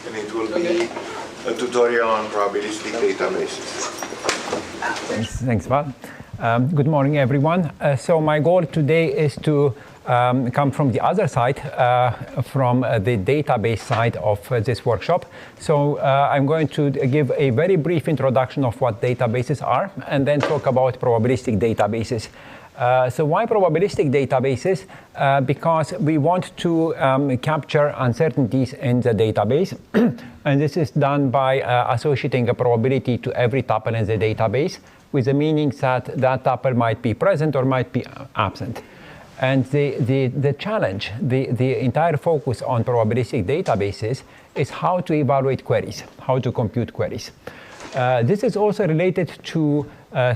and it will be a tutorial on probabilistic databases. Thanks, Val. Good morning, everyone. So my goal today is to come from the other side, from the database side of this workshop. So I'm going to give a very brief introduction of what databases are, and then talk about probabilistic databases. So why probabilistic databases? Because we want to capture uncertainties in the database. And this is done by associating a probability to every tuple in the database, with the meaning that that tuple might be present or might be absent. And the challenge, the entire focus on probabilistic databases is how to evaluate queries, how to compute queries. This is also related to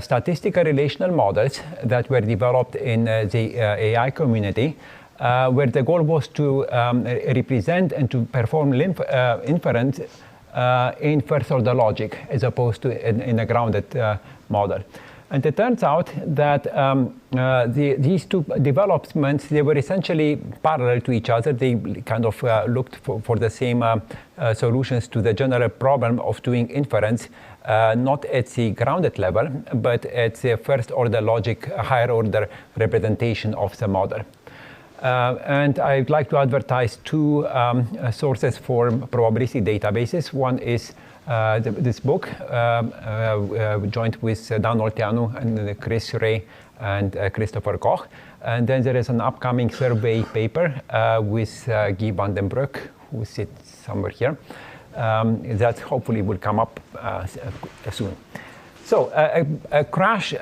statistical relational models that were developed in the AI community, where the goal was to represent and to perform inference in first-order logic, as opposed to in a grounded model. And it turns out that these two developments, they were essentially parallel to each other. They kind of looked for the same solutions to the general problem of doing inference, not at the grounded level, but at the first-order logic, higher-order representation of the model. And I'd like to advertise two sources for probabilistic databases. One is this book, joined with Dan Olteanu and Chris Ray and Christopher Koch. And then there is an upcoming survey paper with Guy van den Broek, who sits somewhere here, that hopefully will come up soon. So a crash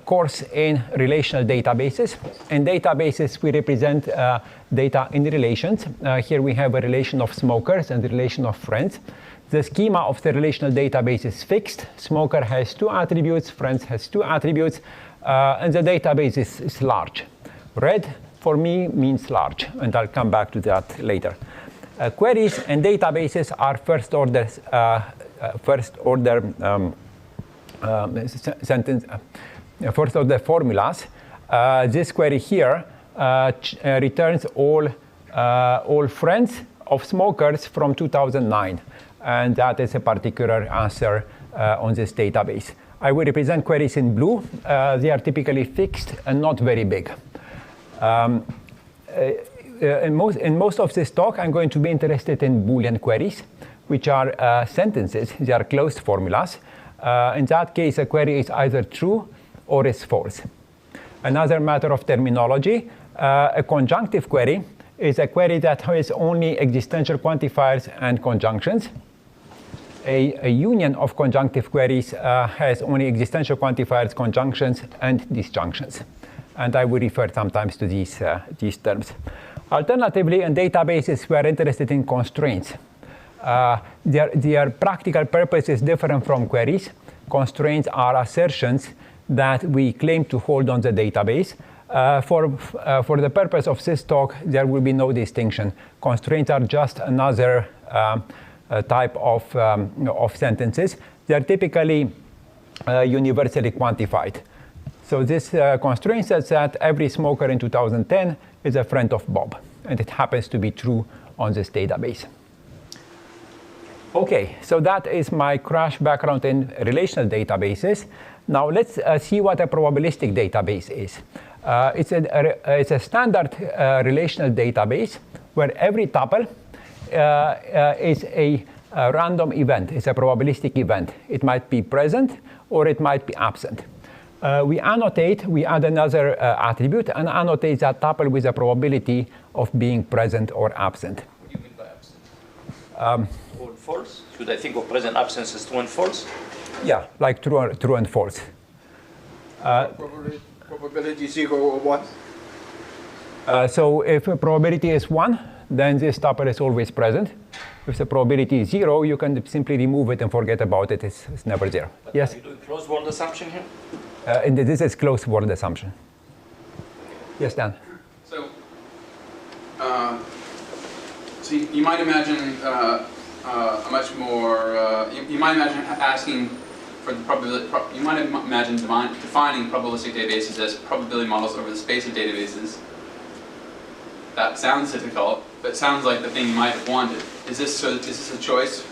course in relational databases. In databases, we represent data in relations. Here we have a relation of smokers and a relation of friends. The schema of the relational database is fixed. Smoker has 2 attributes, friends has 2 attributes, and the database is large. Red, for me, means large, and I'll come back to that later. Queries and databases are first-order first-order formulas. This query here returns all friends of smokers from 2009. And that is a particular answer on this database. I will represent queries in blue. They are typically fixed and not very big. In most of this talk, I'm going to be interested in Boolean queries, which are sentences. They are closed formulas. In that case, a query is either true or is false. Another matter of terminology, a conjunctive query is a query that has only existential quantifiers and conjunctions. A union of conjunctive queries has only existential quantifiers, conjunctions, and disjunctions. And I will refer sometimes to these terms. Alternatively, in databases, we are interested in constraints. Their practical purpose is different from queries. Constraints are assertions that we claim to hold on the database. For the purpose of this talk, there will be no distinction. Constraints are just another type of sentences. They are typically universally quantified. So this constraint says that every smoker in 2010 is a friend of Bob, and it happens to be true on this database. Okay, so that is my crash background in relational databases. Now let's see what a probabilistic database is. It's a standard relational database where every tuple is a random event. It's a probabilistic event. It might be present or it might be absent. We add another attribute and annotate that tuple with a probability of being present or absent. What do you mean by absent? True and false? Should I think of present absence as true and false? Yeah, like true and false. Probability 0 or 1? So if a probability is 1, then this tuple is always present. If the probability is 0, you can simply remove it and forget about it. It's never there. But yes? Are you doing closed world assumption here? And this is closed world assumption. Yes, Dan? So you might imagine a much more, you might imagine asking for the probability, you might imagine defining probabilistic databases as probability models over the space of databases. That sounds difficult, that sounds like the thing you might have wanted. Is this a choice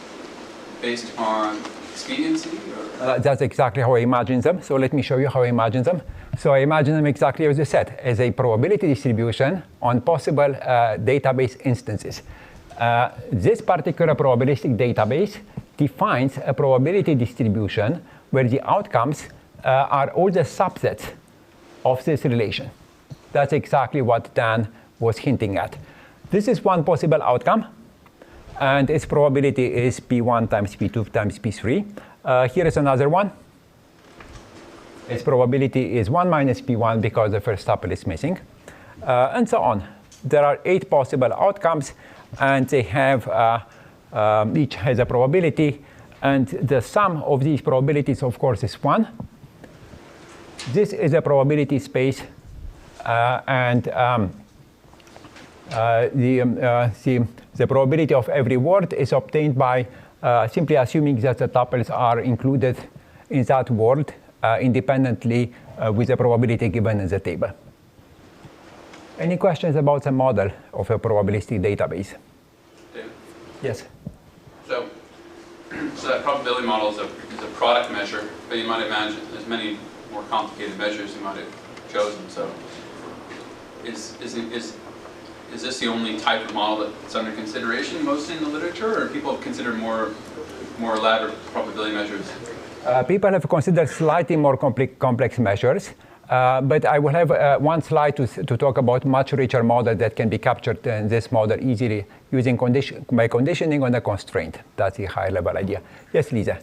based on expediency? Or? That's exactly how I imagine them. So let me show you how I imagine them. So I imagine them exactly as you said, as a probability distribution on possible database instances. This particular probabilistic database defines a probability distribution where the outcomes are all the subsets of this relation. That's exactly what Dan was hinting at. This is one possible outcome, and its probability is P1 times P2 times P3. Here is another one. Its probability is 1 minus P1 because the first tuple is missing, and so on. There are 8 possible outcomes, and they have each has a probability, and the sum of these probabilities, of course, is 1. This is a probability space, and the probability of every word is obtained by simply assuming that the tuples are included in that word independently with the probability given in the table. Any questions about the model of a probabilistic database? David? Yes. So that probability model is a product measure, but you might imagine there's many more complicated measures you might have chosen. So is this the only type of model that's under consideration mostly in the literature, or people have considered more elaborate probability measures? People have considered slightly more complex measures, but I will have one slide to talk about much richer model that can be captured in this model easily using by conditioning on a constraint. That's the high level idea. Yes, Lisa?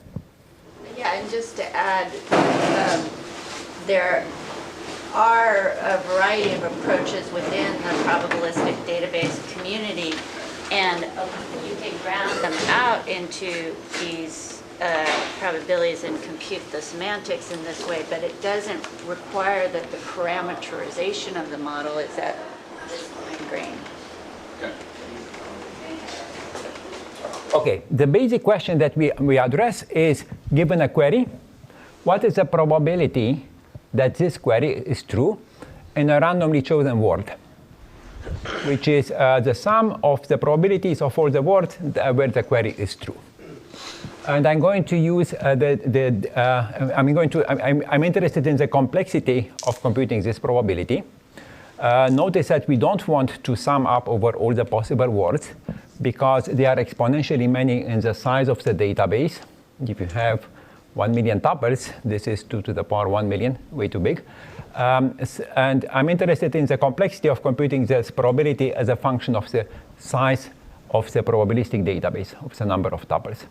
Yeah, and just to add, there are a variety of approaches within the probabilistic database community, and you can ground them out into these probabilities and compute the semantics in this way, but it doesn't require that the parameterization of the model is at this fine grain. Okay, the basic question that we address is, given a query, what is the probability that this query is true in a randomly chosen word, which is the sum of the probabilities of all the words where the query is true. And I'm going to use I'm interested in the complexity of computing this probability. Notice that we don't want to sum up over all the possible words because they are exponentially many in the size of the database. If you have 1 million tuples, this is 2 to the power 1 million, way too big. And I'm interested in the complexity of computing this probability as a function of the size of the probabilistic database, of the number of tuples.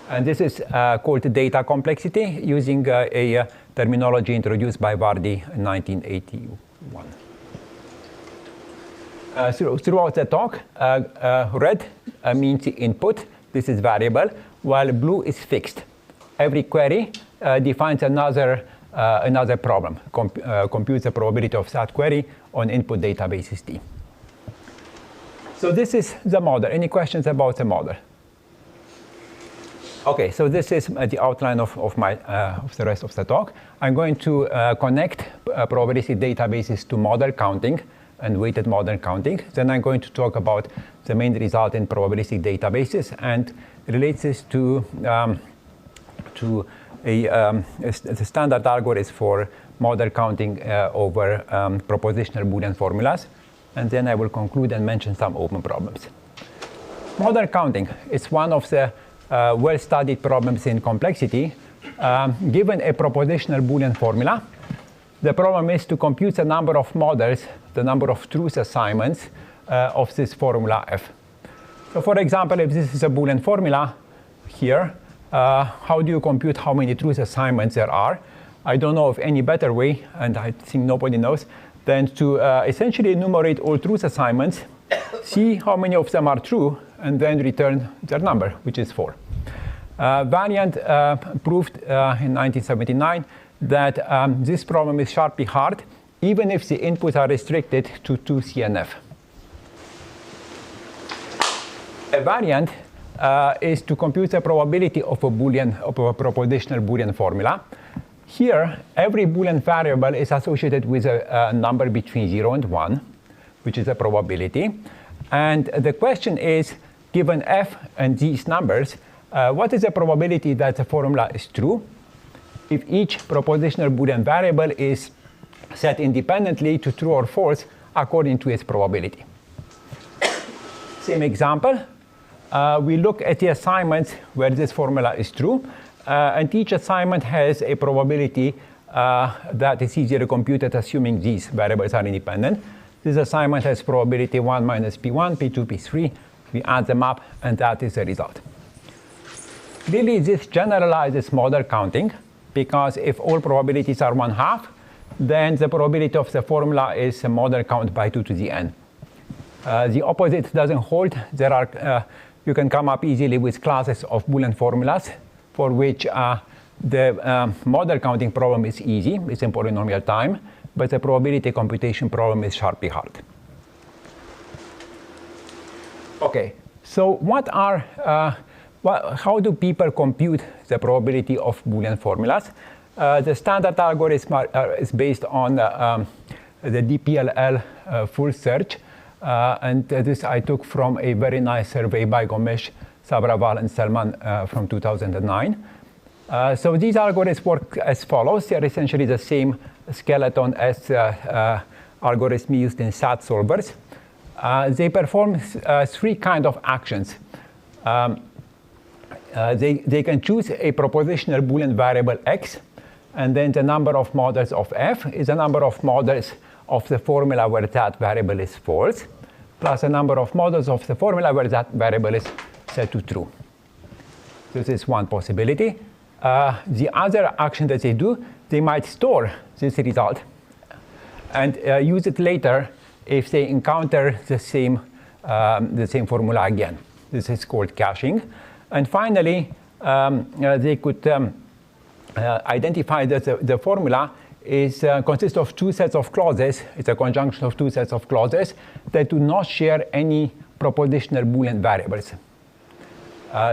And this is called data complexity using a terminology introduced by Vardy in 1981. Throughout the talk, red means the input. This is variable, while blue is fixed. Every query defines another problem, computes the probability of that query on input databases T. So this is the model. Any questions about the model? Okay, so this is the outline of the rest of the talk. I'm going to connect probabilistic databases to model counting and weighted model counting. Then I'm going to talk about the main result in probabilistic databases and relate this to the standard algorithm for model counting over propositional Boolean formulas. And then I will conclude and mention some open problems. Model counting is one of the well-studied problems in complexity. Given a propositional Boolean formula, the problem is to compute the number of models, the number of truth assignments of this formula F. So for example, if this is a Boolean formula here, how do you compute how many truth assignments there are? I don't know of any better way, and I think nobody knows, than to essentially enumerate all truth assignments, see how many of them are true, and then return their number, which is 4. Valiant proved in 1979 that this problem is sharply hard, even if the inputs are restricted to 2 CNF. A variant is to compute the probability of a propositional Boolean formula. Here, every Boolean variable is associated with a number between 0 and 1, which is a probability. And the question is, given f and these numbers, what is the probability that the formula is true if each propositional Boolean variable is set independently to true or false according to its probability? Same example. We look at the assignments where this formula is true, and each assignment has a probability that is easier computed assuming these variables are independent. This assignment has probability 1 minus p1, p2, p3. We add them up, and that is the result. Clearly, this generalizes model counting, because if all probabilities are 1/2, then the probability of the formula is a model count by 2 to the n. The opposite doesn't hold. There are, you can come up easily with classes of Boolean formulas for which the model counting problem is easy. It's in polynomial time, but the probability computation problem is sharply hard. Okay, so what are, how do people compute the probability of Boolean formulas? The standard algorithm is based on the DPLL full search. And this I took from a very nice survey by Gomesh, Sabrawal, and Selman from 2009. So these algorithms work as follows. They are essentially the same skeleton as algorithms used in SAT solvers. They perform 3 kinds of actions. They can choose a propositional Boolean variable x, and then the number of models of f is the number of models of the formula where that variable is false, plus a number of models of the formula where that variable is set to true. This is one possibility. The other action that they do, they might store this result and use it later if they encounter the same formula again. This is called caching. And finally, they could identify that the formula consists of 2 sets of clauses. It's a conjunction of 2 sets of clauses that do not share any propositional Boolean variables.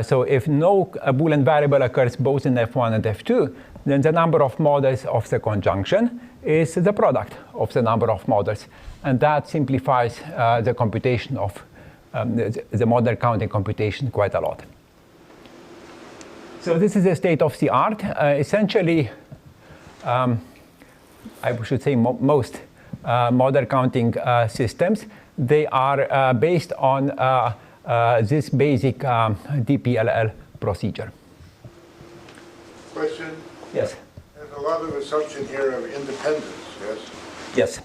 So if no Boolean variable occurs both in F1 and F2, then the number of models of the conjunction is the product of the number of models. And that simplifies the computation of the model counting computation quite a lot. So this is the state of the art. Essentially, I should say most model counting systems, they are based on this basic DPLL procedure. Question? Yes. There's a lot of assumption here of independence, yes? Yes.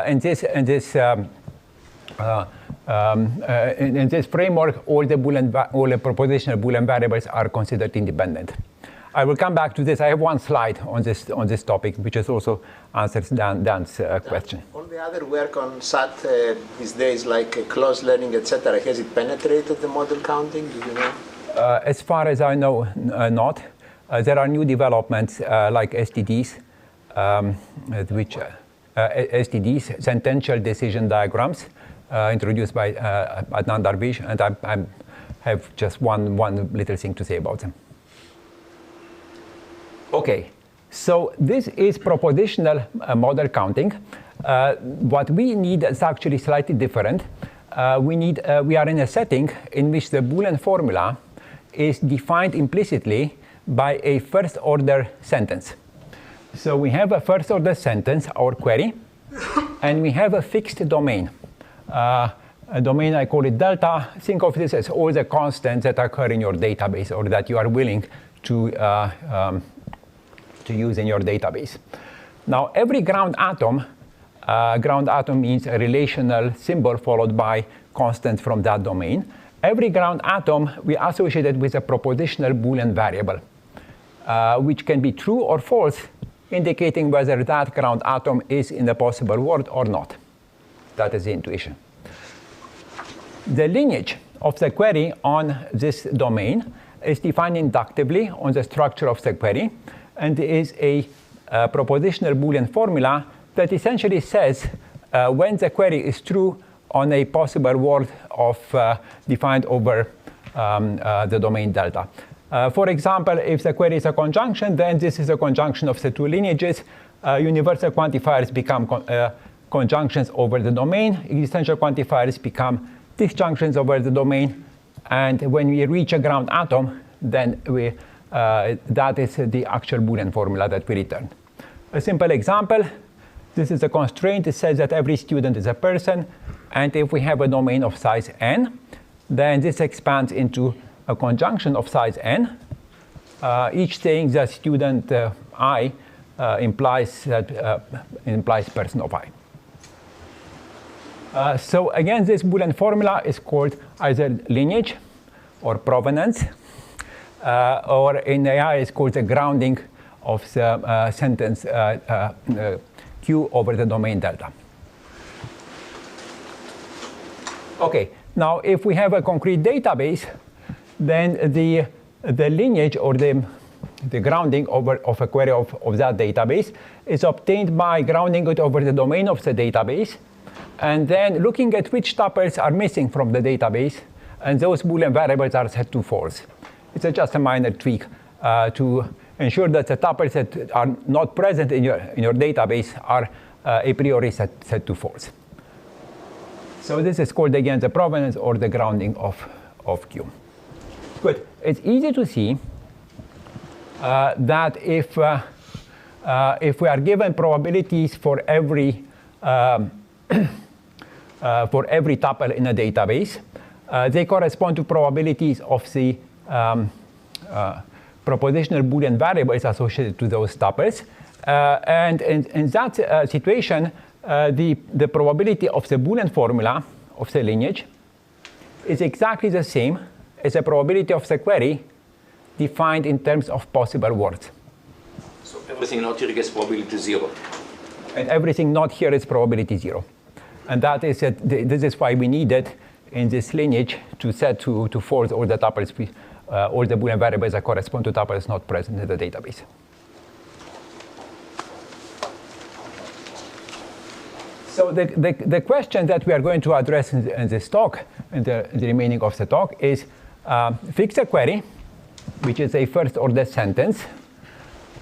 In this framework, all the propositional Boolean variables are considered independent. I will come back to this. I have one slide on this topic, which is also answers Dan's question. All the other work on SAT these days, like close learning, etc., has it penetrated the model counting? Do you know? As far as I know, not. There are new developments like STDs, STDs, sentential decision diagrams, introduced by Adnan Darwish, and I have just one little thing to say about them. Okay, so this is propositional model counting. What we need is actually slightly different. We are in a setting in which the Boolean formula is defined implicitly by a first-order sentence. So we have a first-order sentence, our query, and we have a fixed domain. A domain, I call it delta. Think of this as all the constants that occur in your database or that you are willing to use in your database. Now, every ground atom means a relational symbol followed by constants from that domain. Every ground atom we associated with a propositional Boolean variable, which can be true or false, indicating whether that ground atom is in the possible world or not. That is the intuition. The lineage of the query on this domain is defined inductively on the structure of the query, and is a propositional Boolean formula that essentially says when the query is true on a possible world of defined over the domain delta. For example, if the query is a conjunction, then this is a conjunction of the 2 lineages. Universal quantifiers become conjunctions over the domain. Existential quantifiers become disjunctions over the domain. And when we reach a ground atom, then that is the actual Boolean formula that we return. A simple example, this is a constraint. It says that every student is a person. And if we have a domain of size n, then this expands into a conjunction of size n. Each saying that student I implies person of I. So again, this Boolean formula is called either lineage or provenance, or in AI is called the grounding of the sentence Q over the domain delta. Okay, now if we have a concrete database, then the lineage or the grounding of a query of that database is obtained by grounding it over the domain of the database, and then looking at which tuples are missing from the database, and those Boolean variables are set to false. It's just a minor tweak to ensure that the tuples that are not present in your database are a priori set to false. So this is called again the provenance or the grounding of Q. Good. It's easy to see that if we are given probabilities for every tuple in a database, they correspond to probabilities of the propositional Boolean variables associated to those tuples. And in that situation, the probability of the Boolean formula of the lineage is exactly the same as the probability of the query defined in terms of possible words. So everything not here gets probability 0. And everything not here is probability 0. And that is this is why we needed in this lineage to set to false all the tuples, all the Boolean variables that correspond to tuples not present in the database. So the question that we are going to address in this talk, in the remaining of the talk, is fix a query, which is a first-order sentence.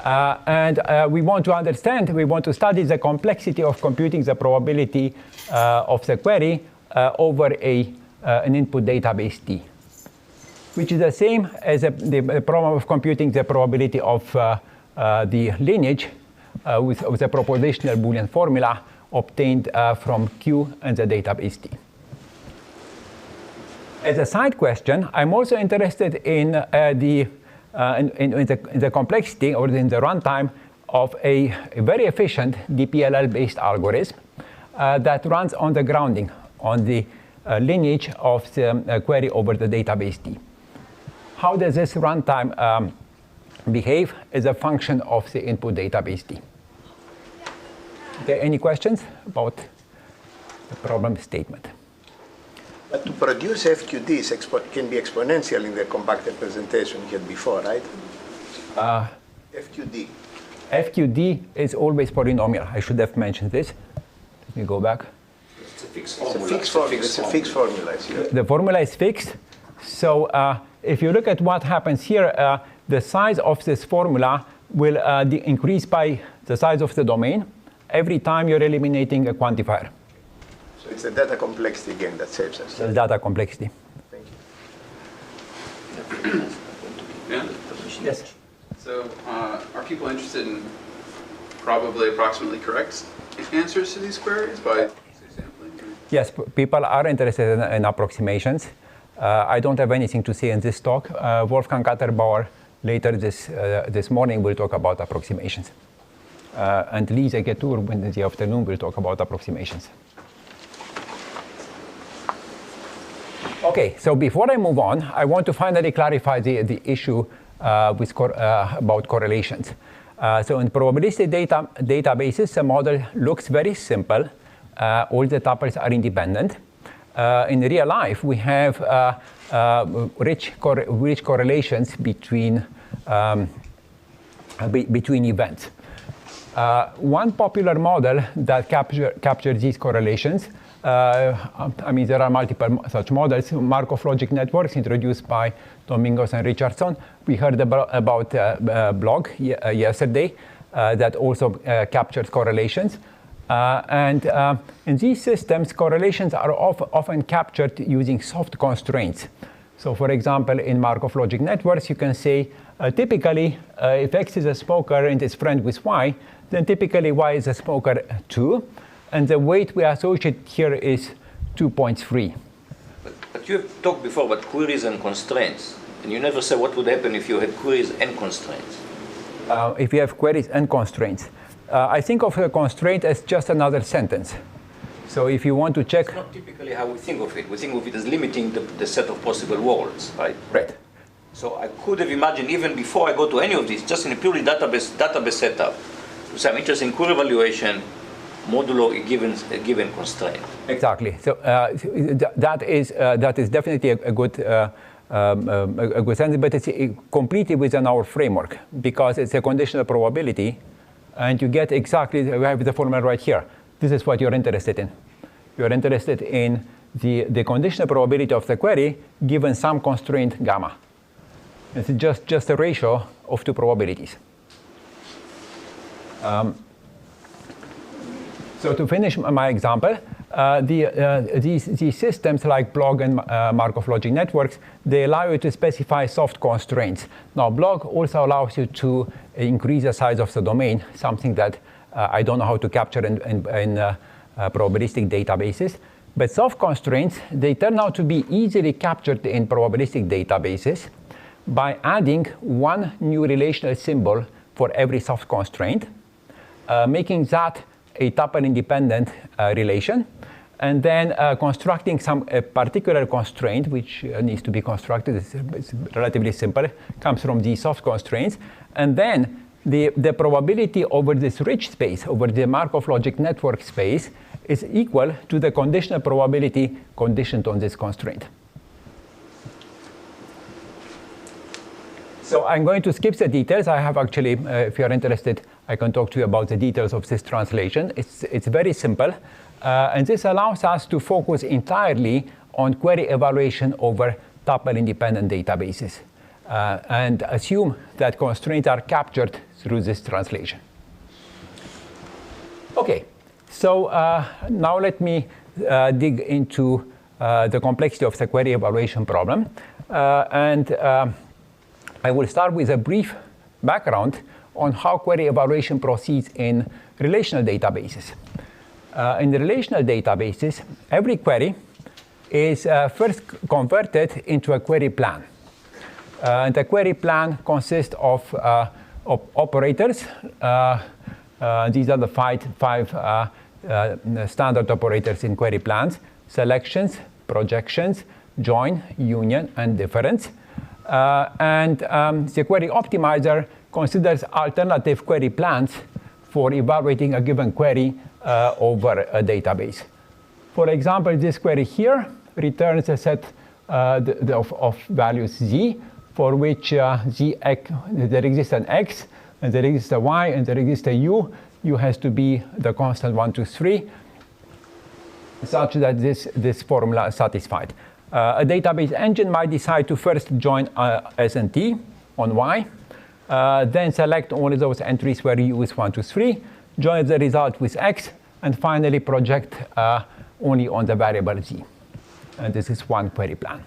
And we want to study the complexity of computing the probability of the query over an input database T, which is the same as the problem of computing the probability of the lineage with the propositional Boolean formula obtained from Q and the database T. As a side question, I'm also interested in the complexity or in the runtime of a very efficient DPLL-based algorithm that runs on the grounding, on the lineage of the query over the database T. How does this runtime behave as a function of the input database T? Okay, any questions about the problem statement? But to produce FQDs can be exponential in the compacted presentation you had before, right? FQD. FQD is always polynomial. I should have mentioned this. Let me go back. It's a fixed It's formula. a fixed formula. The formula is fixed. So if you look at what happens here, the size of this formula will increase by the size of the domain every time you're eliminating a quantifier. So it's the data complexity again that saves us. The data complexity. Thank you. Yeah? Yes. So are people interested in probably approximately correct answers to these queries by sampling? Yes, people are interested in approximations. I don't have anything to say in this talk. Wolfgang Katterbauer later this morning will talk about approximations. And Lise Getour in the afternoon will talk about approximations. Okay, so before I move on, I want to finally clarify the issue about correlations. So in probabilistic databases, the model looks very simple. All the tuples are independent. In real life, we have rich correlations between events. One popular model that captures these correlations, I mean, there are multiple such models, Markov logic networks introduced by Domingos and Richardson. We heard about blog yesterday that also captures correlations. In these systems, correlations are often captured using soft constraints. So for example, in Markov logic networks, you can say, typically, if X is a smoker and is friend with Y, then typically Y is a smoker too. And the weight we associate here is 2.3. But you have talked before about queries and constraints. And you never said what would happen if you had queries and constraints. If you have queries and constraints. I think of a constraint as just another sentence. So if you want to check... It's not typically how we think of it. We think of it as limiting the set of possible worlds, right? Right. So I could have imagined even before I go to any of these, just in a purely database setup, so I'm interested in query evaluation modulo a given constraint. Exactly. So that is definitely a good sentence, but it's completely within our framework because it's a conditional probability, and you get exactly, we have the formula right here. This is what you're interested in. You're interested in the conditional probability of the query given some constraint gamma. It's just a ratio of two probabilities. So to finish my example, these systems like BLOG and Markov logic networks, they allow you to specify soft constraints. Now, BLOG also allows you to increase the size of the domain, something that I don't know how to capture in probabilistic databases. But soft constraints, they turn out to be easily captured in probabilistic databases by adding one new relational symbol for every soft constraint, making that a tuple-independent relation, and then constructing some particular constraint, which needs to be constructed. It's relatively simple, comes from these soft constraints, and then the probability over this rich space, over the Markov logic network space, is equal to the conditional probability conditioned on this constraint. So I'm going to skip the details. I have actually, if you're interested, I can talk to you about the details of this translation. It's very simple. And this allows us to focus entirely on query evaluation over tuple-independent databases and assume that constraints are captured through this translation. OK, so now let me dig into the complexity of the query evaluation problem. I will start with a brief background on how query evaluation proceeds in relational databases. In the relational databases, every query is first converted into a query plan. And the query plan consists of operators. These are the five standard operators in query plans: selections, projections, join, union, and difference. The query optimizer considers alternative query plans for evaluating a given query over a database. For example, this query here returns a set of values z, for which there exists an x, and there exists a y, and there exists a u. U has to be the constant 1, 2, 3, such that this formula is satisfied. A database engine might decide to first join S and T on Y, then select only those entries where U is 1, 2, 3, join the result with X, and finally project only on the variable Z. And this is one query plan.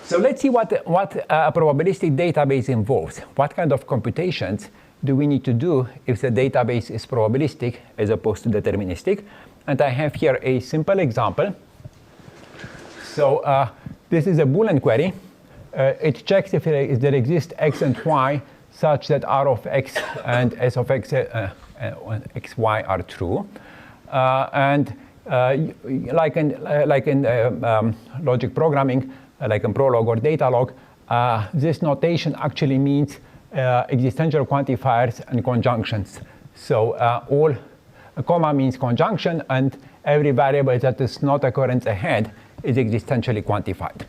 So let's see what a probabilistic database involves. What kind of computations do we need to do if the database is probabilistic as opposed to deterministic? And I have here a simple example. So this is a Boolean query. It checks if there exist x and y such that r of x and s of x x, y are true. Like in logic programming, like in Prolog or Datalog, this notation actually means existential quantifiers and conjunctions. So a comma means conjunction, and every variable that is not occurrence ahead is existentially quantified.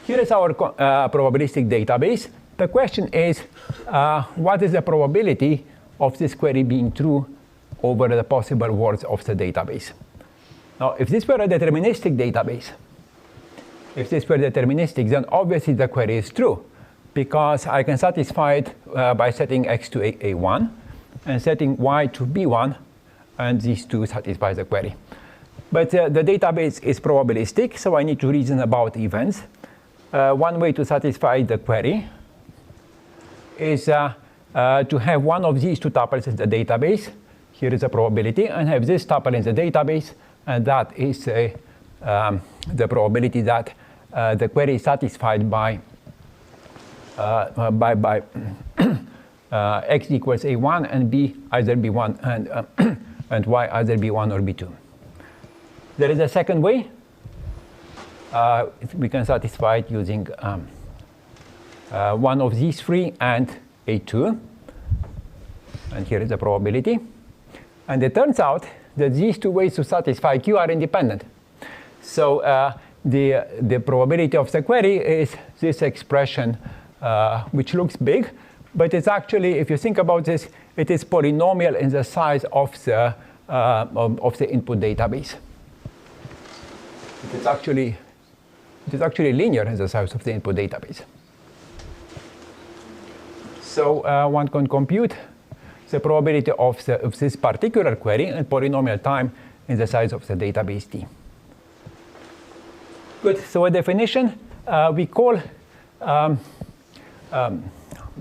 Here is our probabilistic database. The question is, what is the probability of this query being true over the possible words of the database? Now, if this were a deterministic database, then obviously the query is true, because I can satisfy it by setting x to a1, and setting y to b1, and these two satisfy the query. But the database is probabilistic, so I need to reason about events. One way to satisfy the query is to have one of these two tuples in the database. Here is a probability, and have this tuple in the database, and that is the probability that the query is satisfied by x equals a1 and b either b1 and y either b1 or b2. There is a second way. We can satisfy it using one of these three and a2. And here is the probability. And it turns out that these two ways to satisfy Q are independent. So the probability of the query is this expression, which looks big, but it's actually, if you think about this, it is polynomial in the size of the input database. It is actually linear in the size of the input database. So one can compute the probability of this particular query in polynomial time in the size of the database T. Good. So a definition we call.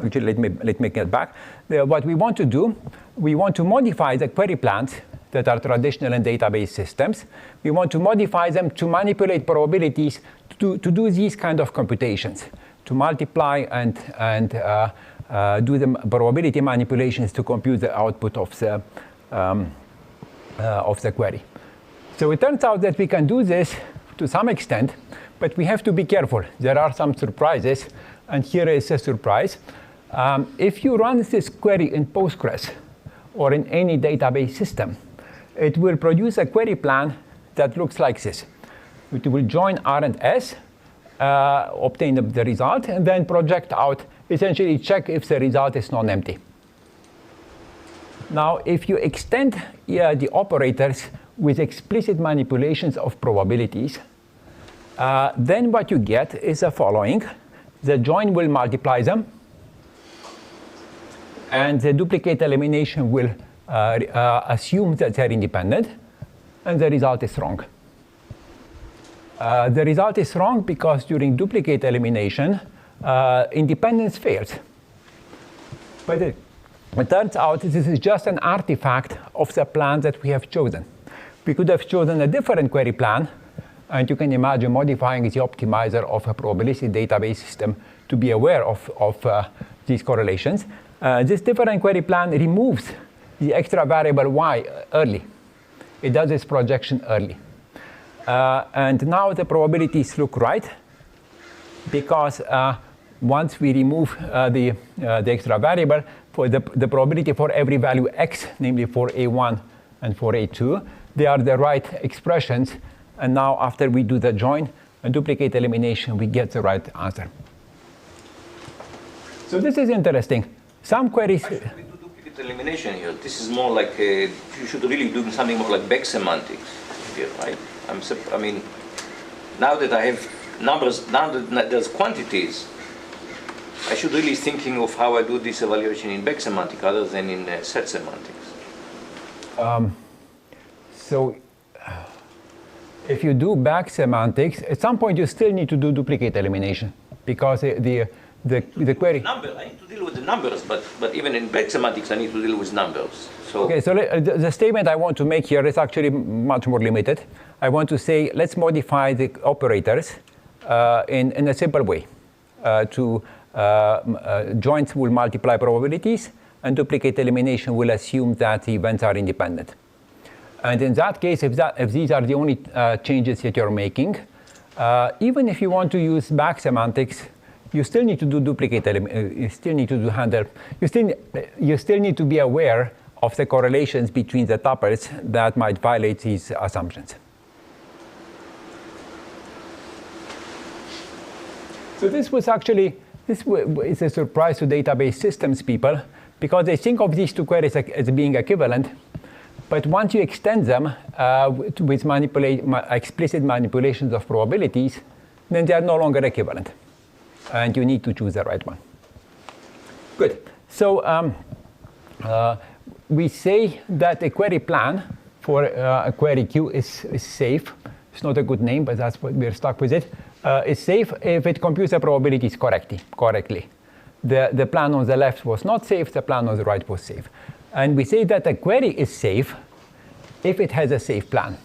Actually, let me get back. What we want to do, we want to modify the query plans that are traditional in database systems. We want to modify them to manipulate probabilities to do these kind of computations, to multiply and do the probability manipulations to compute the output of the query. So it turns out that we can do this to some extent, but we have to be careful. There are some surprises, and here is a surprise. If you run this query in Postgres or in any database system, it will produce a query plan that looks like this. It will join R and S, obtain the result, and then project out, essentially check if the result is non-empty. Now, if you extend the operators with explicit manipulations of probabilities, then what you get is the following. The join will multiply them, and the duplicate elimination will assume that they're independent, and the result is wrong. The result is wrong because during duplicate elimination, independence fails. But it turns out this is just an artifact of the plan that we have chosen. We could have chosen a different query plan, and you can imagine modifying the optimizer of a probabilistic database system to be aware of these correlations. This different query plan removes the extra variable y early. It does its projection early. And now the probabilities look right, because once we remove the extra variable, for the probability for every value x, namely for a1 and for a2, they are the right expressions. And now after we do the join and duplicate elimination, we get the right answer. So this is interesting. Some queries... Why should we do duplicate elimination here? This is more like you should really do something more like back semantics here, right? I mean, now that I have numbers, now that there's quantities, I should really thinking of how I do this evaluation in back semantics other than in set semantics. So if you do back semantics, at some point you still need to do duplicate elimination, because the query... I need to deal with the numbers, but even in back semantics I need to deal with numbers. So okay, so the statement I want to make here is actually much more limited. I want to say, let's modify the operators in a simple way. Joins will multiply probabilities, and duplicate elimination will assume that the events are independent. And in that case, if these are the only changes that you're making, even if you want to use back semantics, you still need to do duplicate elimination. You still need to do handle. You still need to be aware of the correlations between the tuples that might violate these assumptions. So this is a surprise to database systems people, because they think of these two queries as being equivalent. But once you extend them with explicit manipulations of probabilities, then they are no longer equivalent. And you need to choose the right one. Good. So we say that a query plan for a query Q is safe. It's not a good name, but that's what we're stuck with it. It's safe if it computes the probabilities correctly. The plan on the left was not safe, the plan on the right was safe. And we say that a query is safe if it has a safe plan.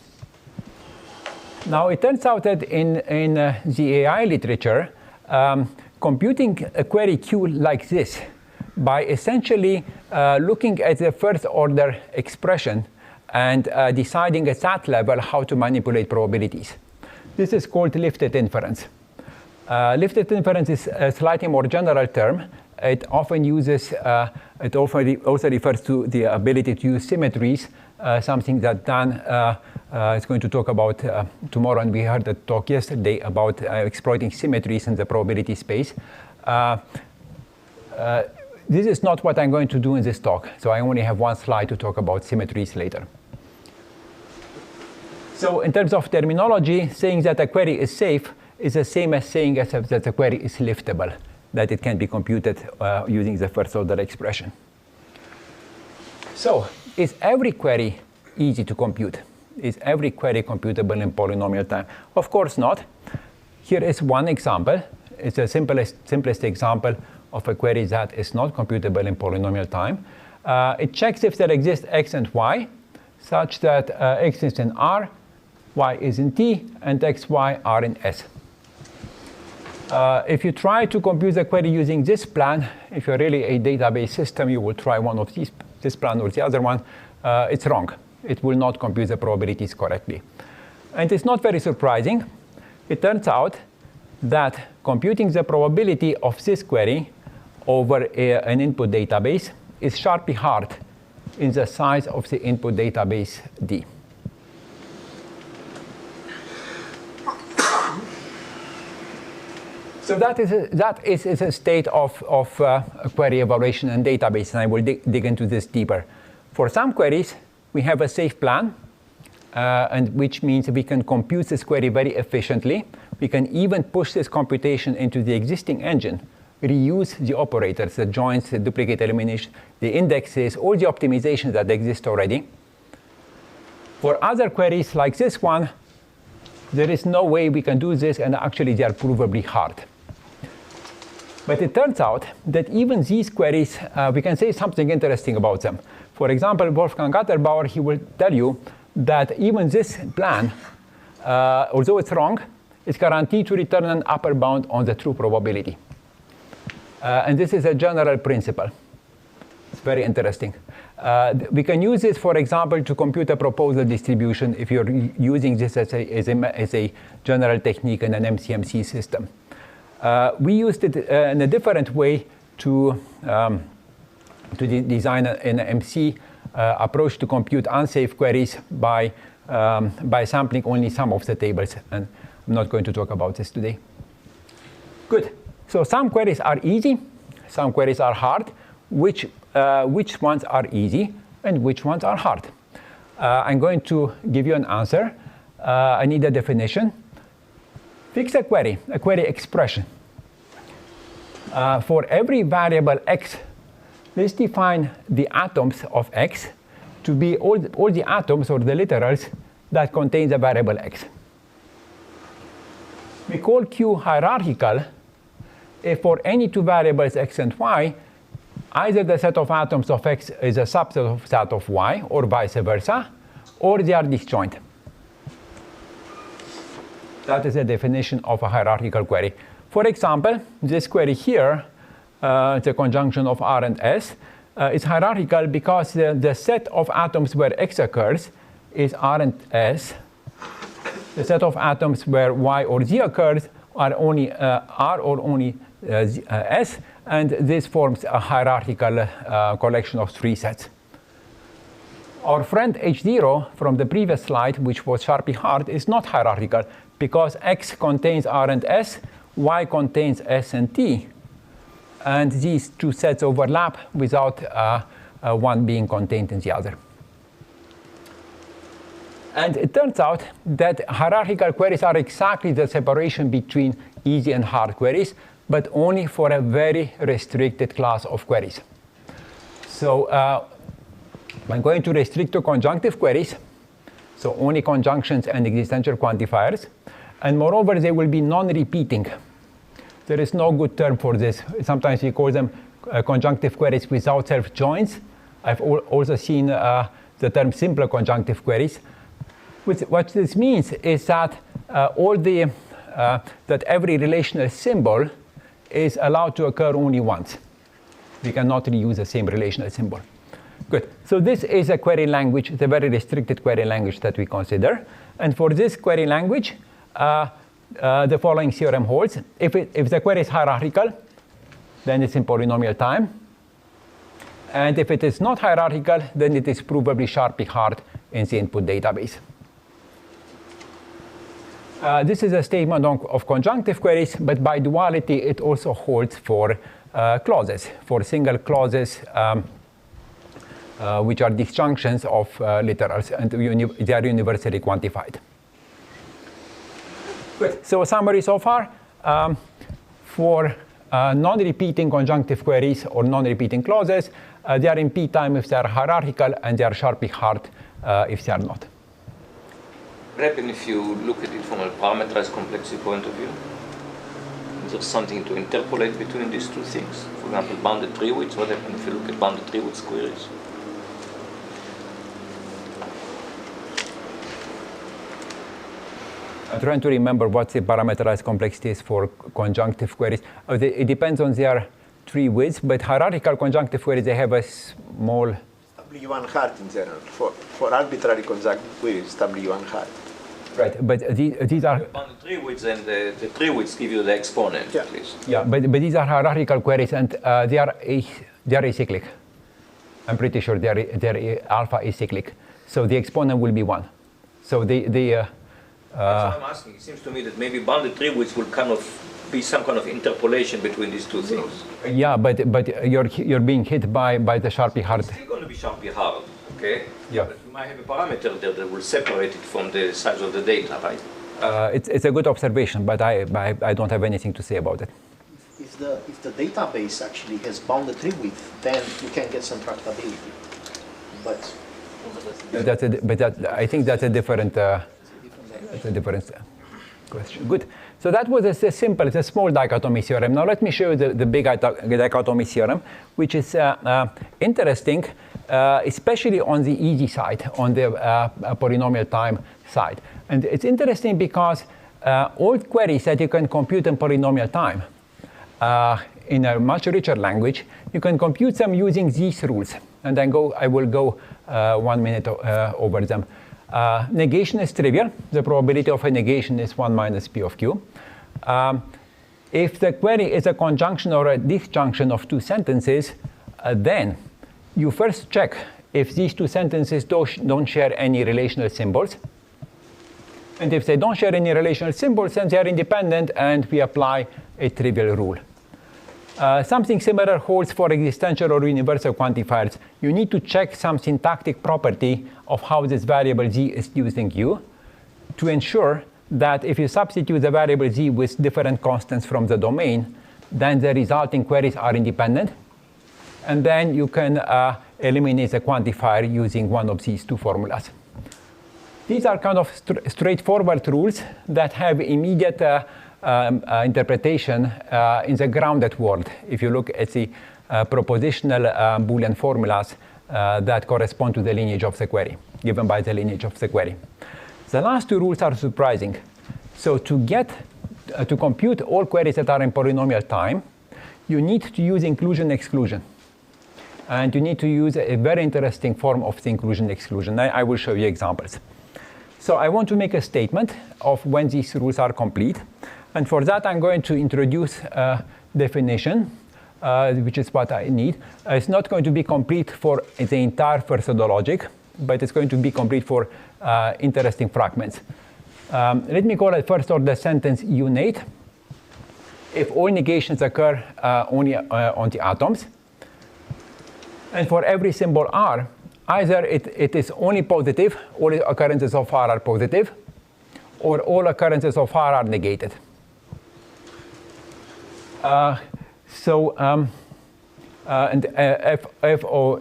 Now, it turns out that in the AI literature, computing a query Q like this by essentially looking at the first order expression and deciding at that level how to manipulate probabilities. This is called lifted inference. Lifted inference is a slightly more general term. It often uses, it also refers to the ability to use symmetries, something that Dan is going to talk about tomorrow, and we heard the talk yesterday about exploiting symmetries in the probability space. This is not what I'm going to do in this talk, so I only have one slide to talk about symmetries later. So in terms of terminology, saying that a query is safe is the same as saying that the query is liftable, that it can be computed using the first order expression. So is every query easy to compute? Is every query computable in polynomial time? Of course not. Here is one example. It's the simplest example of a query that is not computable in polynomial time. It checks if there exist x and y, such that x is in R, y is in T, and x, y are in S. If you try to compute the query using this plan, if you're really a database system, you will try one of these, this plan or the other one. It's wrong. It will not compute the probabilities correctly. And it's not very surprising. It turns out that computing the probability of this query over an input database is sharply hard in the size of the input database D. So that is a state of query evaluation and database, and I will dig into this deeper. For some queries, we have a safe plan, and which means we can compute this query very efficiently. We can even push this computation into the existing engine, reuse the operators, the joins, the duplicate elimination, the indexes, all the optimizations that exist already. For other queries like this one, there is no way we can do this, and actually they are provably hard. But it turns out that even these queries, we can say something interesting about them. For example, Wolfgang Gatterbauer, he will tell you that even this plan, although it's wrong, is guaranteed to return an upper bound on the true probability. And this is a general principle. It's very interesting. We can use this, for example, to compute a proposal distribution if you're using this as a general technique in an MCMC system. We used it in a different way to design an MC approach to compute unsafe queries by sampling only some of the tables. And I'm not going to talk about this today. Good. So some queries are easy, some queries are hard. Which ones are easy and which ones are hard? I'm going to give you an answer. I need a definition. Fix a query expression. For every variable x, let's define the atoms of x to be all the atoms or the literals that contain the variable x. We call Q hierarchical if for any two variables x and y, either the set of atoms of x is a subset of that of y, or vice versa, or they are disjoint. That is a definition of a hierarchical query. For example, this query here, the conjunction of R and S, is hierarchical because the set of atoms where x occurs is R and S. The set of atoms where y or z occurs are only R or only S, and this forms a hierarchical collection of three sets. Our friend H0 from the previous slide, which was sharply hard, is not hierarchical because X contains R and S, Y contains S and T, and these two sets overlap without one being contained in the other. And it turns out that hierarchical queries are exactly the separation between easy and hard queries, but only for a very restricted class of queries. So I'm going to restrict to conjunctive queries, so only conjunctions and existential quantifiers. And moreover, they will be non-repeating. There is no good term for this. Sometimes we call them conjunctive queries without self-joins. I've also seen the term simple conjunctive queries. What this means is that that every relational symbol is allowed to occur only once. We cannot reuse the same relational symbol. Good. So this is a query language, the very restricted query language that we consider. And for this query language, the following theorem holds. If the query is hierarchical, then it's in polynomial time. And if it is not hierarchical, then it is provably sharply hard in the input database. This is a statement of conjunctive queries, but by duality, it also holds for clauses, for single clauses, which are disjunctions of literals, and they are universally quantified. Good. So a summary so far. For non-repeating conjunctive queries or non-repeating clauses, they are in p-time if they are hierarchical, and they are sharply hard if they are not. What happens if you look at it from a parameterized complexity point of view? Is there something to interpolate between these two things? For example, bounded tree widths. What happens if you look at bounded tree width queries? I'm trying to remember what the parameterized complexity is for conjunctive queries. It depends on their tree widths, but hierarchical conjunctive queries, they have a small... W1 hard in general. For arbitrary conjunctive queries, W1 hard. Right, but these are... Bounded tree widths, and the tree widths give you the exponent, at least. Yeah, but these are hierarchical queries, and they are acyclic. I'm pretty sure they're alpha acyclic. So the exponent will be 1. So That's what I'm asking. It seems to me that maybe bounded tree widths will kind of be some kind of interpolation between these two things. Yeah, but you're being hit by the sharply hard. It's still going to be sharply hard, okay? Yeah. But you might have a parameter there that will separate it from the size of the data, right? It's a good observation, but I don't have anything to say about it. If the database actually has bounded tree width, then you can get some tractability. But I think that's a different. That's a different question. Good. So that was a simple, it's a small dichotomy theorem. Now let me show you the big dichotomy theorem, which is interesting, especially on the easy side, on the polynomial time side. And it's interesting because all queries that you can compute in polynomial time in a much richer language, you can compute them using these rules. And then I will go 1 minute over them. Negation is trivial. The probability of a negation is 1 minus p of q. If the query is a conjunction or a disjunction of two sentences, then you first check if these two sentences don't share any relational symbols. And if they don't share any relational symbols, then they are independent, and we apply a trivial rule. Something similar holds for existential or universal quantifiers. You need to check some syntactic property of how this variable z is using u to ensure that if you substitute the variable z with different constants from the domain, then the resulting queries are independent. And then you can eliminate the quantifier using one of these two formulas. These are kind of straightforward rules that have immediate interpretation in the grounded world. If you look at the propositional Boolean formulas that correspond to the lineage of the query, given by the lineage of the query. The last two rules are surprising. So to compute all queries that are in polynomial time, you need to use inclusion-exclusion. And you need to use a very interesting form of the inclusion-exclusion. I will show you examples. So I want to make a statement of when these rules are complete. And for that, I'm going to introduce a definition, which is what I need. It's not going to be complete for the entire first order logic, but it's going to be complete for interesting fragments. Let me call it first order sentence unate. If all negations occur only on the atoms, and for every symbol R, either it is only positive, all occurrences of R are positive, or all occurrences of R are negated. And FOUN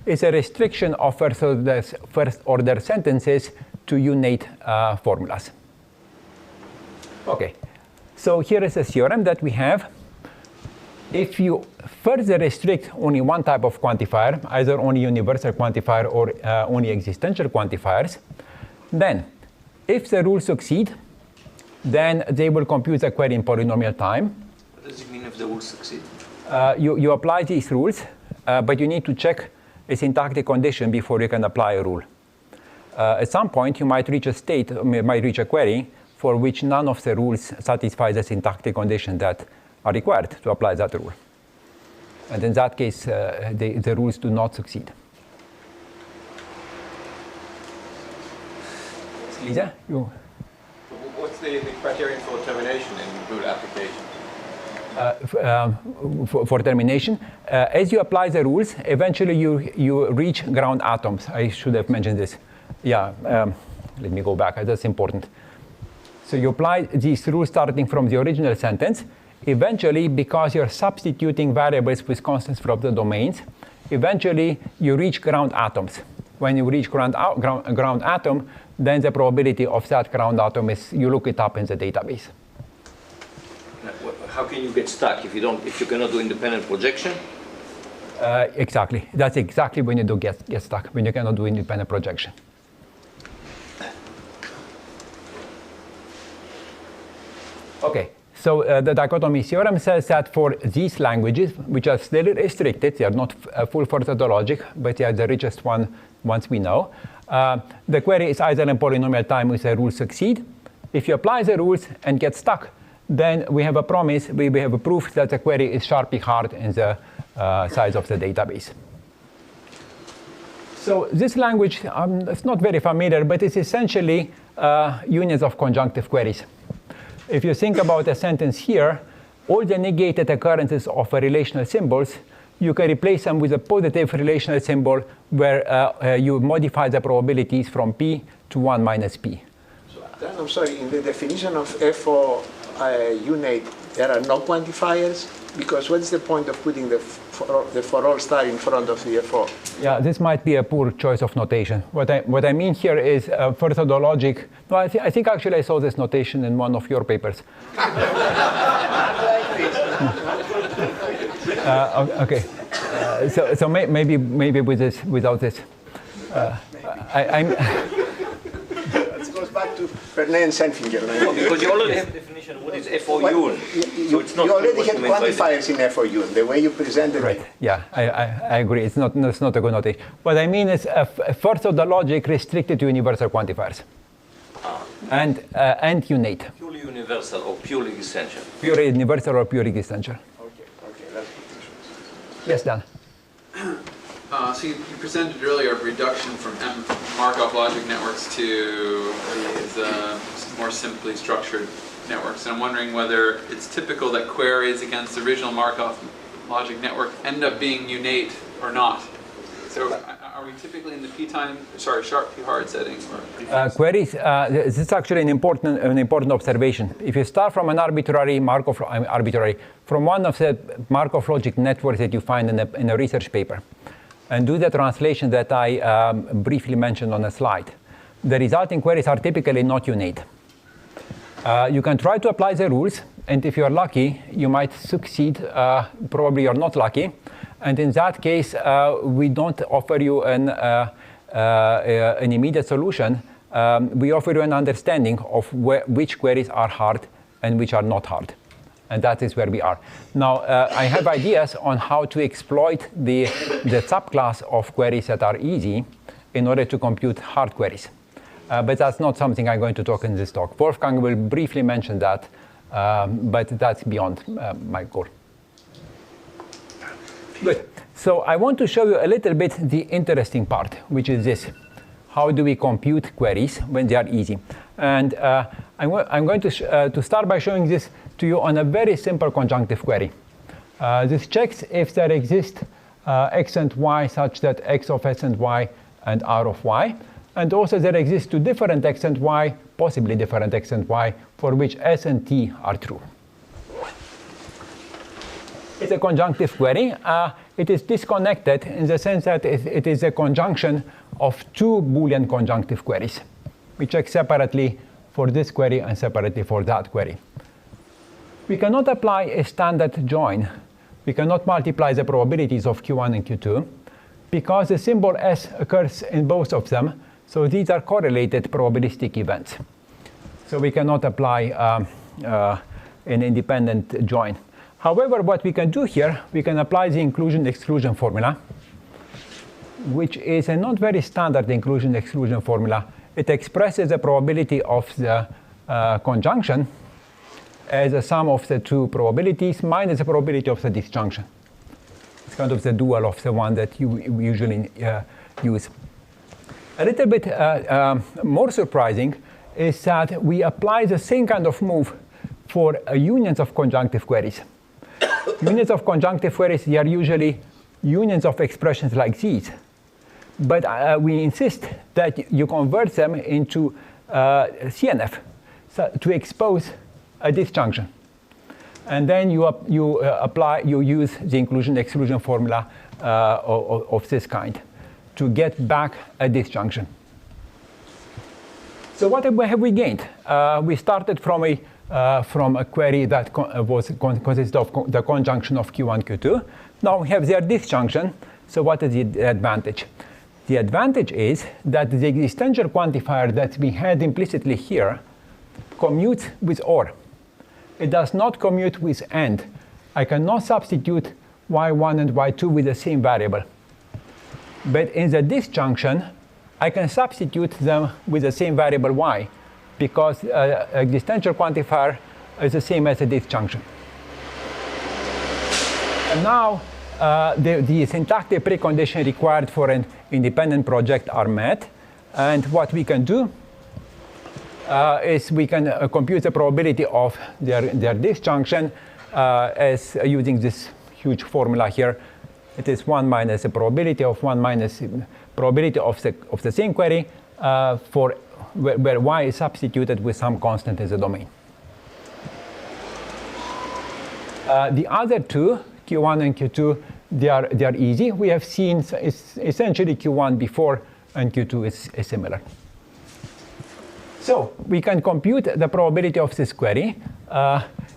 is a restriction of first-order sentences to unate formulas. Okay, so here is a theorem that we have. If you further restrict only one type of quantifier, either only universal quantifier or only existential quantifiers, then if the rules succeed, then they will compute the query in polynomial time. What does it mean if the rules succeed? You apply these rules, but you need to check a syntactic condition before you can apply a rule. At some point, you might reach a state, might reach a query for which none of the rules satisfy the syntactic condition that are required to apply that rule. And in that case, the rules do not succeed. Lisa, you? What's the criterion for termination in rule application? For termination, as you apply the rules, eventually you reach ground atoms. I should have mentioned this. Yeah, let me go back. That's important. So you apply these rules starting from the original sentence. Eventually, because you're substituting variables with constants from the domains, eventually you reach ground atoms. When you reach ground atom, then the probability of that ground atom is, you look it up in the database. How can you get stuck if you cannot do independent projection? Exactly. That's exactly when you do get stuck, when you cannot do independent projection. Okay. So the dichotomy theorem says that for these languages, which are still restricted, they are not full for the logic, but they are the richest ones we know, the query is either in polynomial time if the rules succeed. If you apply the rules and get stuck, then we have a promise, we have a proof that the query is sharply hard in the size of the database. So this language, it's not very familiar, but it's essentially unions of conjunctive queries. If you think about a sentence here, all the negated occurrences of relational symbols, you can replace them with a positive relational symbol where you modify the probabilities from p to 1 minus p. Then I'm sorry, in the definition of FO unate, there are no quantifiers? Because what's the point of putting the for all star in front of the FO? Yeah, this might be a poor choice of notation. What I mean here is further the logic. No, I think actually I saw this notation in one of your papers. Okay, so maybe with this, without this. It goes back to Pernay and Senfinger. No, because you already have a definition of what is FOU. So it's not you already what had you meant by quantifiers in FOU, the way you presented Right. it. Yeah, I agree. It's not a good notation. What I mean is first of the logic restricted to universal quantifiers, and unate. Purely universal or purely existential? Pure universal or pure existential. Okay, that's Yes, Dan. So you presented earlier a reduction from Markov logic networks to these more simply structured networks. And I'm wondering whether it's typical that queries against the original Markov logic network end up being unate or not. So are we typically in the sharp p-hard setting? Queries, this is actually an important observation. If you start from an arbitrary from one of the Markov logic networks that you find in a research paper, and do the translation that I briefly mentioned on a slide, the resulting queries are typically not unate. You can try to apply the rules, and if you're lucky, you might succeed. Probably you're not lucky. And in that case, we don't offer you an immediate solution. We offer you an understanding of which queries are hard and which are not hard. And that is where we are. Now, I have ideas on how to exploit the subclass of queries that are easy in order to compute hard queries. But that's not something I'm going to talk in this talk. Wolfgang will briefly mention that, but that's beyond my goal. Good. So I want to show you a little bit the interesting part, which is this. How do we compute queries when they are easy? And I'm going to start by showing this to you on a very simple conjunctive query. This checks if there exist x and y such that x of s and y and r of y. And also there exist two different x and y, possibly different x and y, for which s and t are true. It's a conjunctive query. It is disconnected in the sense that it is a conjunction of two Boolean conjunctive queries. We check separately for this query and separately for that query. We cannot apply a standard join. We cannot multiply the probabilities of Q1 and Q2 because the symbol S occurs in both of them. So these are correlated probabilistic events. So we cannot apply an independent join. However, what we can do here, we can apply the inclusion-exclusion formula, which is a not very standard inclusion-exclusion formula. It expresses the probability of the conjunction as a sum of the two probabilities minus the probability of the disjunction. It's kind of the dual of the one that you usually use. A little bit more surprising is that we apply the same kind of move for unions of conjunctive queries. Unions of conjunctive queries, they are usually unions of expressions like these. But we insist that you convert them into CNF to expose a disjunction. And then you use the inclusion-exclusion formula of this kind to get back a disjunction. So what have we gained? We started from a query that consisted of the conjunction of Q1, Q2. Now we have their disjunction. So what is the advantage? The advantage is that the existential quantifier that we had implicitly here commutes with OR. It does not commute with AND. I cannot substitute y1 and y2 with the same variable. But in the disjunction, I can substitute them with the same variable y, because existential quantifier is the same as a disjunction. And now the syntactic precondition required for an independent project are met. And what we can do is we can compute the probability of their disjunction as using this huge formula here. It is 1 minus the probability of 1 minus probability of the same query for where y is substituted with some constant as a domain. The other two, Q1 and Q2, they are easy. We have seen essentially Q1 before and Q2 is similar. So we can compute the probability of this query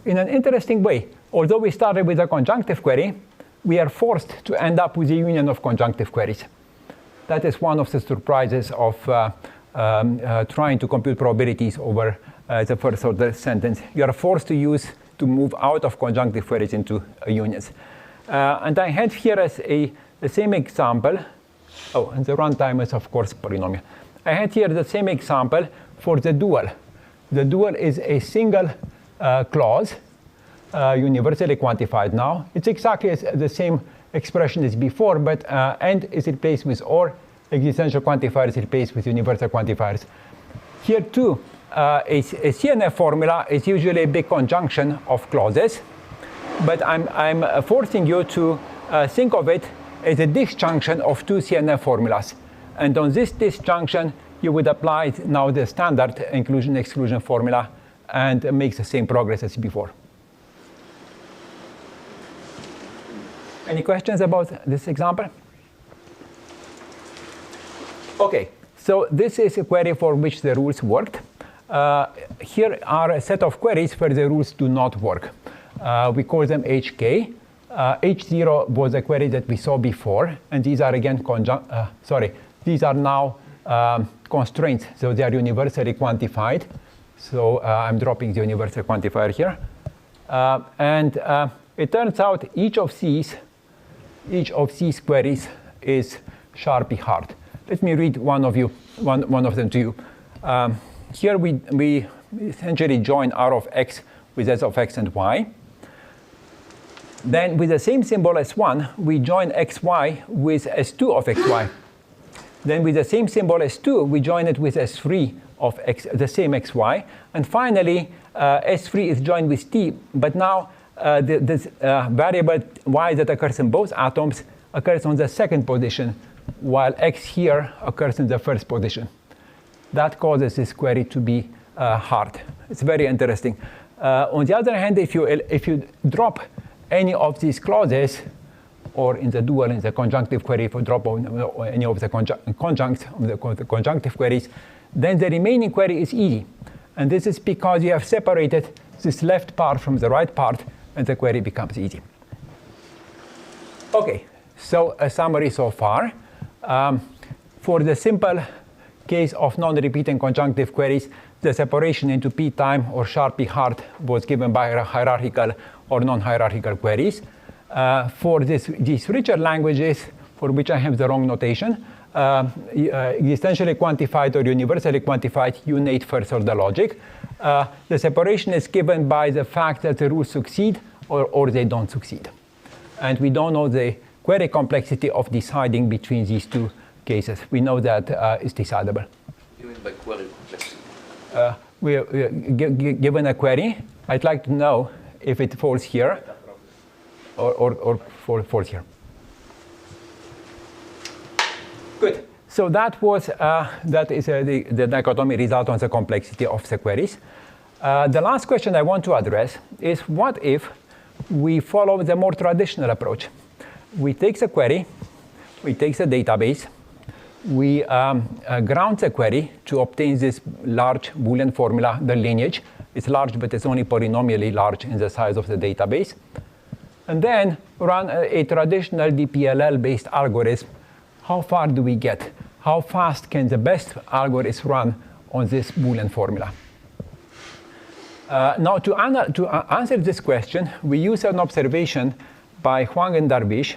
in an interesting way. Although we started with a conjunctive query, we are forced to end up with a union of conjunctive queries. That is one of the surprises of trying to compute probabilities over the first order sentence. You are forced to move out of conjunctive queries into unions. And I had here as the same example. Oh, and the runtime is, of course, polynomial. I had here the same example for the dual. The dual is a single clause, universally quantified now. It's exactly the same expression as before, but AND is replaced with OR. Existential quantifier is replaced with universal quantifiers. Here too, a CNF formula is usually a big conjunction of clauses, but I'm forcing you to think of it as a disjunction of two CNF formulas. And on this disjunction, you would apply now the standard inclusion-exclusion formula and make the same progress as before. Any questions about this example? Okay, so this is a query for which the rules worked. Here are a set of queries where the rules do not work. We call them HK. H0 was a query that we saw before, and these are again these are now constraints, so they are universally quantified. So I'm dropping the universal quantifier here. And it turns out each of these queries is sharply hard. Let me read one of them to you. Here we essentially join R of x with S of x and y. Then with the same symbol S1, we join xy with S2 of xy. Then with the same symbol S2, we join it with S3 of x, the same xy. And finally, S3 is joined with t, but now this variable y that occurs in both atoms occurs on the second position, while x here occurs in the first position. That causes this query to be hard. It's very interesting. On the other hand, if you drop any of these clauses, or in the dual, in the conjunctive query, if we drop any of the conjunctive queries, then the remaining query is easy. And this is because you have separated this left part from the right part, and the query becomes easy. Okay, so a summary so far. For the simple case of non-repeating conjunctive queries, the separation into p-time or sharp-p-hard was given by hierarchical or non-hierarchical queries. For these richer languages, for which I have the wrong notation, existentially quantified or universally quantified, you need first order logic. The separation is given by the fact that the rules succeed or they don't succeed. And we don't know the query complexity of deciding between these two cases. We know that it's decidable. You mean by query complexity? We are given a query. I'd like to know if it falls here or falls here. Good. So that is the dichotomy result on the complexity of the queries. The last question I want to address is, what if we follow the more traditional approach? We take the query, we take the database, we ground the query to obtain this large Boolean formula, the lineage. It's large, but it's only polynomially large in the size of the database. And then run a traditional DPLL-based algorithm. How far do we get? How fast can the best algorithm run on this Boolean formula? Now, to answer this question, we use an observation by Huang and Darvish,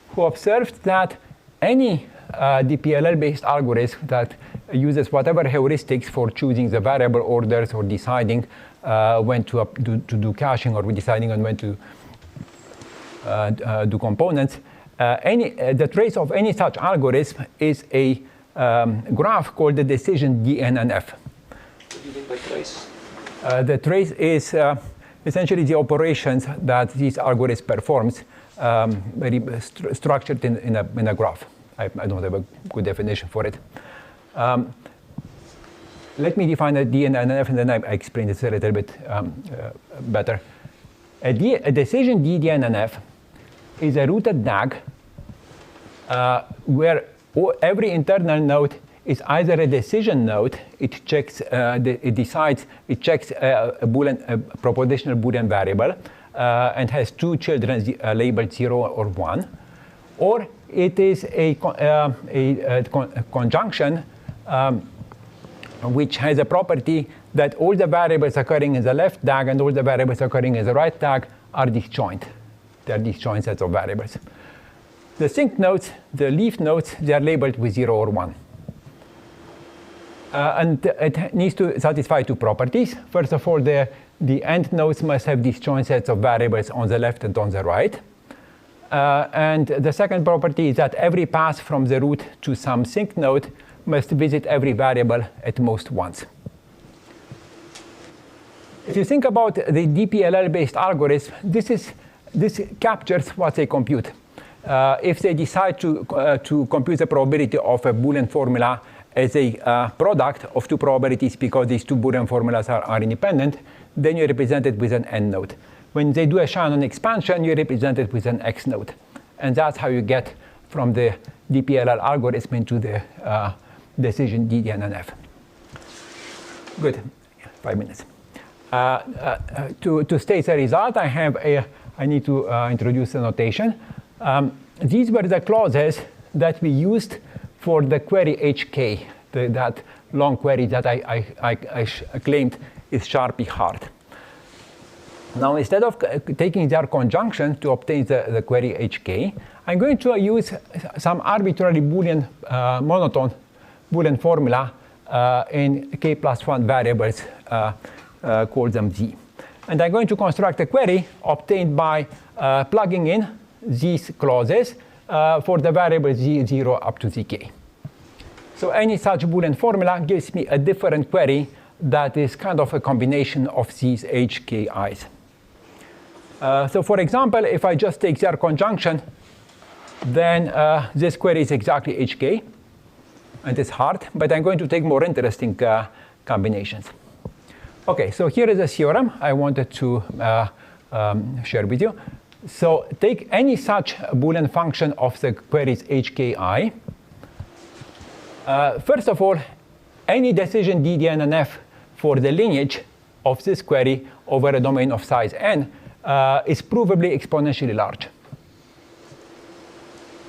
who observed that any DPLL-based algorithm that uses whatever heuristics for choosing the variable orders or deciding when to do caching or deciding on when to do components, the trace of any such algorithm is a graph called the decision DNNF. What do you mean by trace? The trace is essentially the operations that this algorithm performs, very structured in a graph. I don't have a good definition for it. Let me define a DNNF, and then I explain this a little bit better. A decision DNNF is a rooted DAG where every internal node is either a decision node. It checks, it checks a propositional Boolean variable and has two children labeled 0 or 1, or it is a conjunction which has a property that all the variables occurring in the left DAG and all the variables occurring in the right DAG are disjoint. They are disjoint sets of variables. The sync nodes, the leaf nodes, they are labeled with 0 or 1. And it needs to satisfy two properties. First of all, the end nodes must have disjoint sets of variables on the left and on the right. And the second property is that every pass from the root to some sync node must visit every variable at most once. If you think about the DPLL-based algorithm, this captures what they compute. If they decide to compute the probability of a Boolean formula as a product of two probabilities because these two Boolean formulas are independent, then you represent it with an N node. When they do a Shannon expansion, you represent it with an X node. And that's how you get from the DPLL algorithm into the decision DNNF. Good, 5 minutes. To state the result, I need to introduce a notation. These were the clauses that we used for the query HK, that long query that I claimed is sharply hard. Now, instead of taking their conjunction to obtain the query HK, I'm going to use some arbitrary Boolean monotone Boolean formula in k+1 variables, call them z. And I'm going to construct a query obtained by plugging in these clauses for the variables z0 up to zk. So any such Boolean formula gives me a different query that is kind of a combination of these hki's. So for example, if I just take their conjunction, then this query is exactly hk, and it's hard, but I'm going to take more interesting combinations. Okay, so here is a theorem I wanted to share with you. So take any such Boolean function of the queries HKI. First of all, any decision DDN and F for the lineage of this query over a domain of size n is provably exponentially large.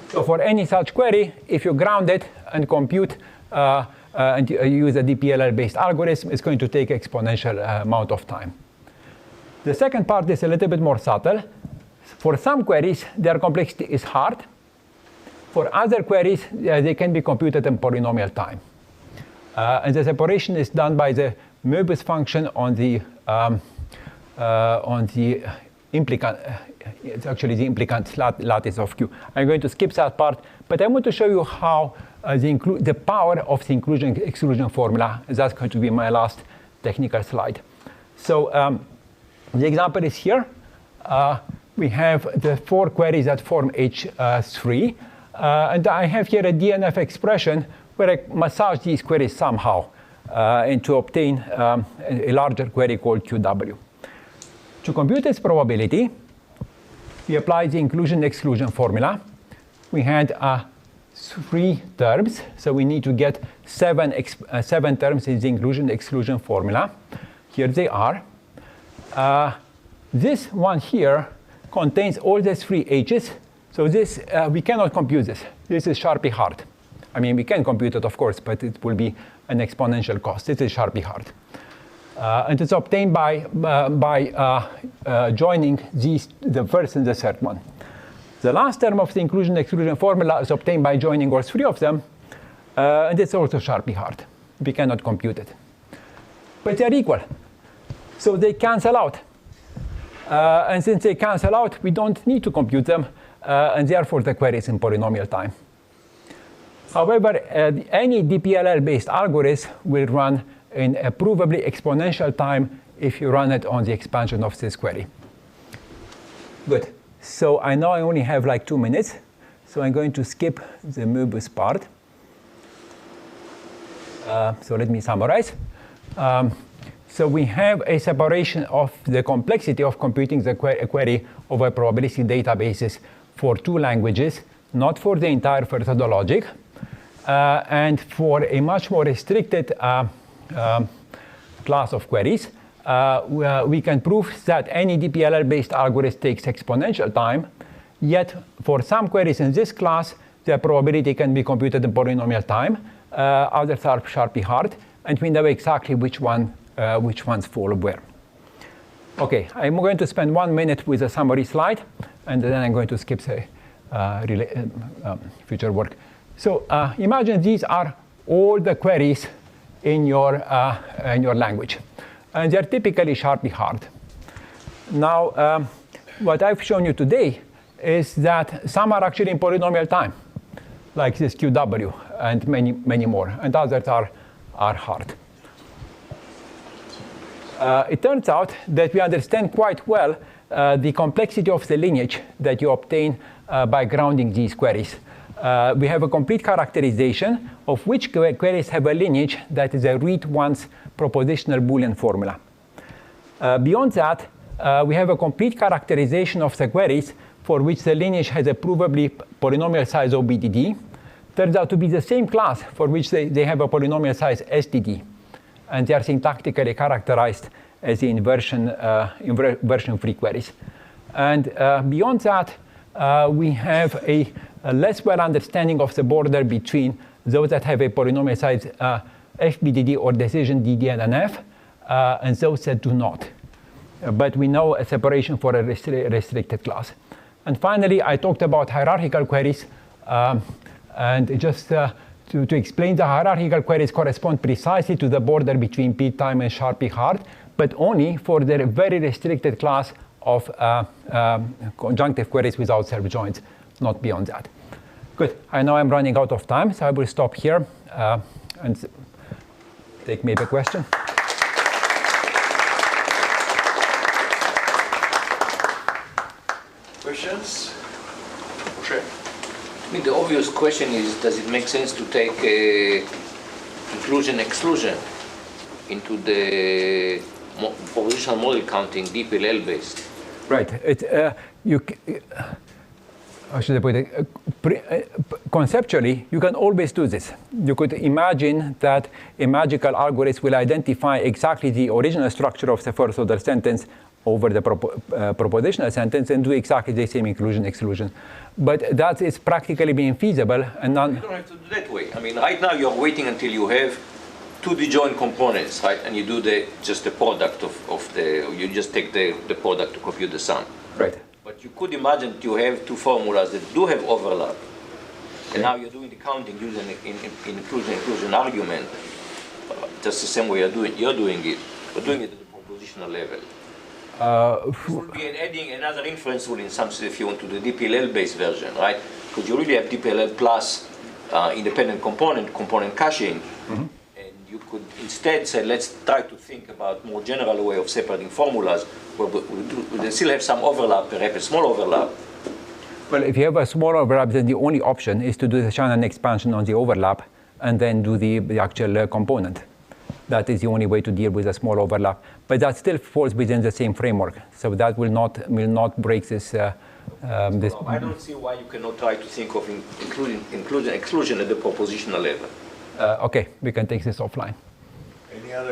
So for any such query, if you ground it and compute and use a DPLL-based algorithm, it's going to take exponential amount of time. The second part is a little bit more subtle. For some queries, their complexity is hard. For other queries, they can be computed in polynomial time. And the separation is done by the Möbius function on the implicant, it's actually the implicant lattice of Q. I'm going to skip that part, but I want to show you how the power of the inclusion-exclusion formula. That's going to be my last technical slide. So the example is here. We have the 4 queries that form H3. And I have here a DNF expression where I massage these queries somehow and to obtain a larger query called QW. To compute its probability, we apply the inclusion-exclusion formula. We had 3 terms, so we need to get 7 terms in the inclusion-exclusion formula. Here they are. This one here contains all the 3 H's. So this, we cannot compute this. This is sharply hard. I mean, we can compute it, of course, but it will be an exponential cost. This is sharply hard. And it's obtained by joining the first and the third one. The last term of the inclusion-exclusion formula is obtained by joining all 3 of them. And it's also sharply hard. We cannot compute it. But they're equal. So they cancel out. And since they cancel out, we don't need to compute them. And therefore, the query is in polynomial time. However, any DPLL-based algorithm will run in a provably exponential time if you run it on the expansion of this query. Good. So I know I only have like 2 minutes. So I'm going to skip the Möbius part. So let me summarize. So we have a separation of the complexity of computing the query over probabilistic databases for 2 languages, not for the entire further logic, and for a much more restricted class of queries. We can prove that any DPLL-based algorithm takes exponential time, yet for some queries in this class, the probability can be computed in polynomial time. Others are sharply hard, and we know exactly which ones fall where. Okay, I'm going to spend 1 minute with a summary slide, and then I'm going to skip the future work. So imagine these are all the queries in your language, and they're typically sharply hard. Now, what I've shown you today is that some are actually in polynomial time, like this QW, and many more, and others are hard. It turns out that we understand quite well the complexity of the lineage that you obtain by grounding these queries. We have a complete characterization of which queries have a lineage that is a read once propositional Boolean formula. Beyond that, we have a complete characterization of the queries for which the lineage has a provably polynomial size OBDD. Turns out to be the same class for which they have a polynomial size SDD. And they are syntactically characterized as the inversion-free queries. And beyond that, we have a less well understanding of the border between those that have a polynomial size FBDD or decision DDN and F, and those that do not. But we know a separation for a restricted class. And finally, I talked about hierarchical queries. And just to explain, the hierarchical queries correspond precisely to the border between p-time and sharply hard, but only for the very restricted class of conjunctive queries without self-joins, not beyond that. Good. I know I'm running out of time, so I will stop here and take maybe a question. Questions? I mean, the obvious question is, does it make sense to take inclusion-exclusion into the propositional model counting DPLL based? Right. How should I put it? Conceptually, you can always do this. You could imagine that a magical algorithm will identify exactly the original structure of the first order sentence over the propositional sentence and do exactly the same inclusion-exclusion. But that is practically being feasible and You don't have to do that way. I mean, right now you're waiting until you have two disjoint components, right? And you do just the product you just take the product to compute the sum. Right. But you could imagine that you have two formulas that do have overlap. And now you're doing the counting using an inclusion-exclusion argument, just the same way you're doing it, but doing it at the propositional level. This would be adding another inference rule in some sense if you want to the DPLL-based version, right? Because you really have DPLL plus independent component caching. Mm-hmm. And you could instead say, let's try to think about more general way of separating formulas where we still have some overlap, perhaps a small overlap. Well, if you have a small overlap, then the only option is to do the Shannon expansion on the overlap and then do the actual component. That is the only way to deal with a small overlap. But that still falls within the same framework. So that will not break this. I don't see why you cannot try to think of inclusion-exclusion at the propositional level. Okay, we can take this offline. Any other